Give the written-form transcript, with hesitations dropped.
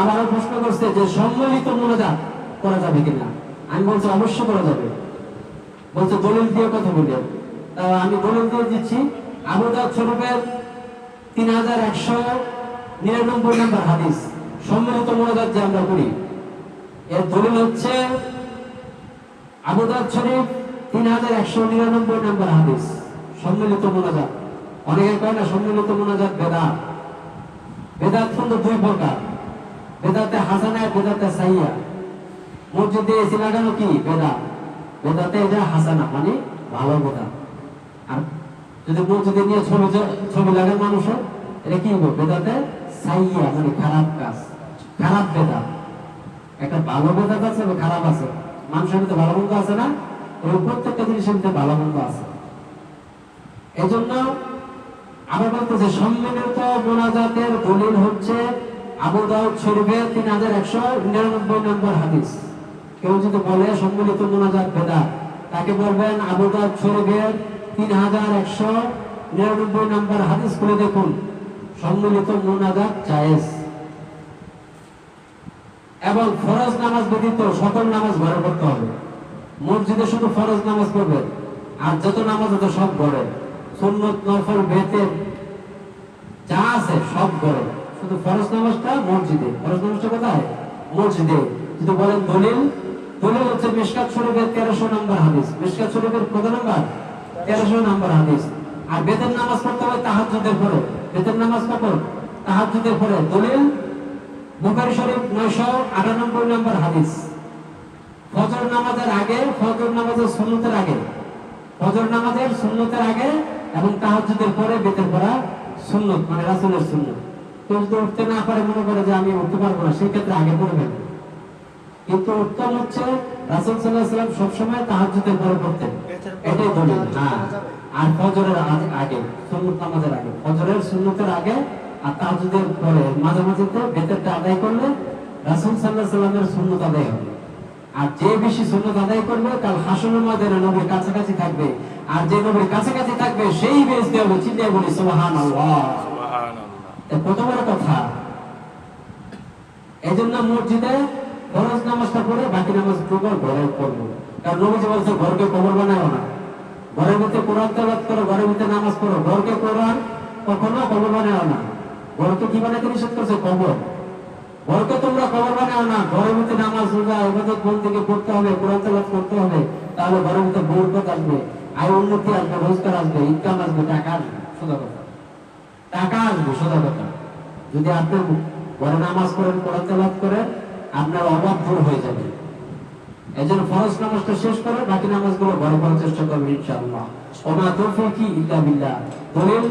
আবারও প্রশ্ন করছে যে সম্মিলিত মুনাজাত করা যাবে কিনা। আমি বলছি অবশ্যই করা যাবে। বলছে দলিল দিয়ে কথা বললেন, আমি দলিল দিয়ে দিচ্ছি। আবু দাউদ শরীফের 3199 নম্বর হাদিস, সম্মিলিত মুনাজাত যে আমরা করি, এর দলিল হচ্ছে আবু দাউদ শরীফ 3199 নম্বর হাদিস, সম্মিলিত মুনাজাত। অনেকে কয় না সম্মিলিত মুনাজাত বেদাত। বেদাত কিন্তু দুই প্রকার, বেদাতে হাসানা, বেদাতে সাইয়া। মসজিদে এসি লাগানো কি বেদাত, বেদাতে এটা হাসানা মানে ভালো বেদাত। আর যদি মসজিদে নিয়ে ছবি লাগান মানুষের, এটা কি হবে বেদাতে সাইয়া মানে খারাপ কাজ, খারাপ বেদাত। একটা ভালো বেদাত আছে, খারাপ আছে। মানুষের মধ্যে ভালো মন্দ আছে না, ওই প্রত্যেকটা জিনিসের মধ্যে ভালো মন্দ আছে। এই জন্য আমরা বলতেছি সম্মিলিত মুনাজাতের দলিল হচ্ছে আবু দাউদ শরীফের 3199 নম্বর হাদিস। কেউ যদি বলে সম্মিলিত মুনাজাত বেদাত, তাকে বলবেন আবু দাউদ শরীফের 3199 নম্বর হাদিস খুলে দেখুন, সম্মিলিত মুনাজাত জায়েজ। এবং ফরজ নামাজ ব্যতীত সকল নামাজ ঘরে পড়তে হবে। মসজিদে শুধু ফরজ নামাজ পড়বে, আর যত নামাজ আছে সব ঘরে, সুন্নত নফল বেতের যা আছে সব ঘরে, শুধু ফরজ নামাজটা মসজিদে। ফরজ নামাজটা কোথায়? মসজিদে। যদি বলেন দলিল, দলিল হচ্ছে মিশকাত শরীফের 1300 নম্বর হাদিস। মিশকাত শরীফের কত নম্বর? 1300 নম্বর হাদিস। আর বেতের নামাজ পড়তে হবে তাহাজ্জুদের পরে। বেতের নামাজ কখন? তাহাজ্জুদের পরে। দলিল বুখারী শরীফ 998 নম্বর হাদিস। ফজর নামাজের আগে, ফজর নামাজের সুন্নতের আগে, ফজর নামাজের সুন্নতের আগে এবং তাহাজ্জুদের পরে বেতের পড়া সুন্নত, মানে রাসূলের সুন্নত। কেউ যদি উঠতে না পারে, মনে করে যে আমি উঠতে পারবো না, সেই ক্ষেত্রে আগে পড়বেন। কিন্তু উত্তম হচ্ছে রাসূল সাল্লাল্লাহু আলাইহি ওয়াসাল্লাম সবসময় তাহাজ্জুদের পরে পড়তেন, এটাই দলিল। হ্যাঁ, আর ফজরের আগে, সুন্নত নামাজের আগে, ফজরের সুন্নতের আগে আর তাহাজ্জুদের পরে মাঝামাঝি বেতেরটা আদায় করলে রাসূল সাল্লাল্লাহু আলাইহি ওয়াসাল্লামের সুন্নত আদায় হবে। আর যে বেশি সুন্নত আদায় করবে কাল হাসরের ময়দানে নবীর কাছাকাছি থাকবে, আর যে নবীর কাছাকাছি থাকবে সেই বেহেশতে হবে। চিন্তা বলি সুবহানাল্লাহ, সুবহানাল্লাহ। কত বড় কথা। এজন্য মসজিদে ফরজ নামাজটা পড়ে বাকি নামাজগুলো ঘরে পড়বো। কারণ নবীজি বলছে ঘরকে কবর বানাও না, ঘরের ভিতরে কোরআন তেলাওয়াত করো, ঘরের ভিতরে নামাজ পড়ো। ঘরকে কোরআন কখনো কবর বানাও না। ঘরকে কি বানাইতে নিষেধ করছে? কবর। ঘরকে তোমরা কবর বানাও না। ঘরের ভিতরে নামাজ, রোজা, ইবাদত বন্দেগী করতে হবে, কোরআন তেলাওয়াত করতে হবে। তাহলে ঘরের ভিতরে বরকত আসবে, আয় উন্নতি আসবে, রোজগার আসবে, ইনকাম আসবে, টাকা আসবে। সোজা কথা, টাকা আসবে, সোজা কথা। যদি আপনি ঘরে নামাজ পড়েন, কোরআন তেলাওয়াত করেন, আপনার অভাব দূর হয়ে যাবে। এই জন্য ফরজ নামাজটা শেষ করে বাকি নামাজগুলো ঘরে পড়ার চেষ্টা করবেন ইনশাআল্লাহ। ওয়া মা তাওফীকি ইল্লা বিল্লাহ। দলিল